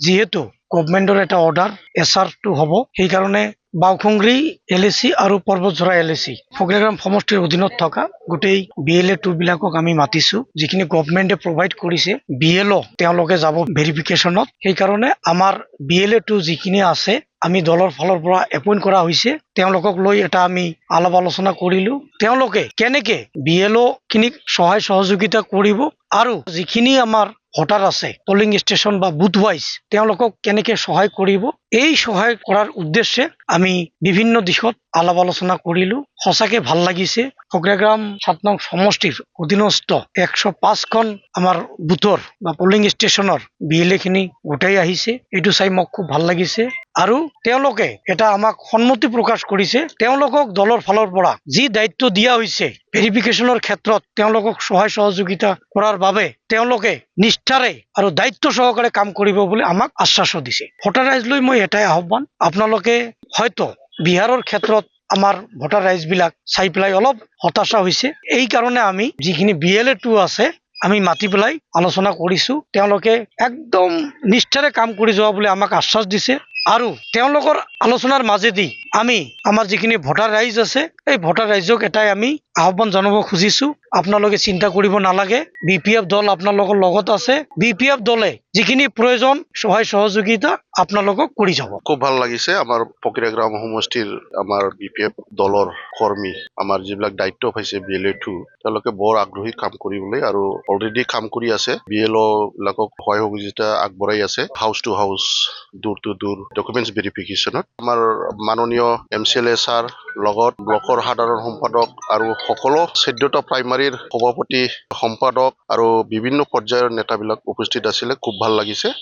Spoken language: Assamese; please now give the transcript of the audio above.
যিহেতু গভৰ্ণমেণ্টৰ এটা অৰ্ডাৰ SR2 হ'ব, সেইকাৰণে বাওখুংগ্ৰী LAC আৰু পৰ্বতঝৰা LAC ফকলেগ্ৰাম সমষ্টিৰ অধীনত থকা গোটেই BLA2 বিলাকক আমি মাতিছো। যিখিনি গভৰ্ণমেণ্টে প্ৰভাইড কৰিছে BLO তেওঁলোকে যাব ভেৰিফিকেশ্যনত। সেইকাৰণে আমাৰ BLA2 যিখিনি আছে আমি দলৰ ফালৰ পৰা এপইণ্ট কৰা হৈছে, তেওঁলোকক লৈ এটা আমি আলাপ আলোচনা কৰিলো। তেওঁলোকে কেনেকে BLO খিনিক সহায় সহযোগিতা কৰিব আৰু যিখিনি আমাৰ ভোটাৰ আছে পলিং ষ্টেচন বা বুথ ৱাইজ তেওঁলোকক কেনেকে সহায় কৰিব, এই সহায় কৰাৰ উদ্দেশ্যে আমি বিভিন্ন দিশত আলাপ আলোচনা কৰিলো। সঁচাকে ভাল লাগিছে। ফকলেগ্ৰাম ৭ নং সমষ্টিৰ অধীনস্থ 105খন আমাৰ বুথৰ বা পলিং ষ্টেচনৰ BLA খিনি গোটাই আহিছে। এইটো চাই মোক খুব ভাল লাগিছে আৰু তেওঁলোকে এটা আমাক সন্মতি প্ৰকাশ কৰিছে। তেওঁলোকক দলৰ ফালৰ পৰা যি দায়িত্ব দিয়া হৈছে ভেৰিফিকেশ্যনৰ ক্ষেত্ৰত তেওঁলোকক সহায় সহযোগিতা কৰাৰ বাবে তেওঁলোকে নিষ্ঠাৰে আৰু দায়িত্ব সহকাৰে কাম কৰিব বুলি আমাক আশ্বাস দিছে। ভোটাৰ ৰাইজলৈ মই এটাই আহ্বান, আপোনালোকে হয়তো বিহাৰৰ ক্ষেত্ৰত আমাৰ ভোটাৰ ৰাইজবিলাক চাই পেলাই অলপ হতাশা হৈছে। এই কাৰণে আমি যিখিনি BLA2 আছে আমি মাতি পেলাই আলোচনা কৰিছো। তেওঁলোকে একদম নিষ্ঠাৰে কাম কৰি যোৱা বুলি আমাক আশ্বাস দিছে আৰু তেওঁলোকৰ আলোচনাৰ মাজেদি আমি আমাৰ যিখিনি ভোটাৰ ৰাইজ আছে এই ভোটাৰ ৰাইজক এটাই আমি আহ্বান জনাব খুজিছো, আপোনালোকে চিন্তা কৰিব নালাগে। BPF দল আপোনালোকৰ লগত আছে। BPF দলে যিখিনি প্ৰয়োজন সহায় সহযোগিতা আপোনালোকক কৰি যাব। খুব ভাল লাগিছে। আমাৰ ফকলেগ্ৰাম সমষ্টিৰ আমাৰ BPF দলৰ কৰ্মী আমাৰ যিবিলাক দায়িত্ব পাইছে BLA2 তেওঁলোকে বৰ আগ্ৰহী কাম কৰিবলৈ আৰু অলৰেডি কাম কৰি আছে। BLO বিলাকক সহায় সহযোগিতা আগবঢ়াই আছে। হাউচ টু হাউচ, দূৰ টু দূৰ ডকুমেণ্টছ ভেৰিফিকেশ্যনত আমাৰ মাননীয় MCLA ছাৰ লগত ব্লকৰ সাধাৰণ সম্পাদক আৰু সকলো 14টা প্ৰাইমাৰীৰ সভাপতি সম্পাদক আৰু বিভিন্ন পৰ্যায়ৰ নেতাবিলাক উপস্থিত আছিলে। খুব ভাল লাগিছে।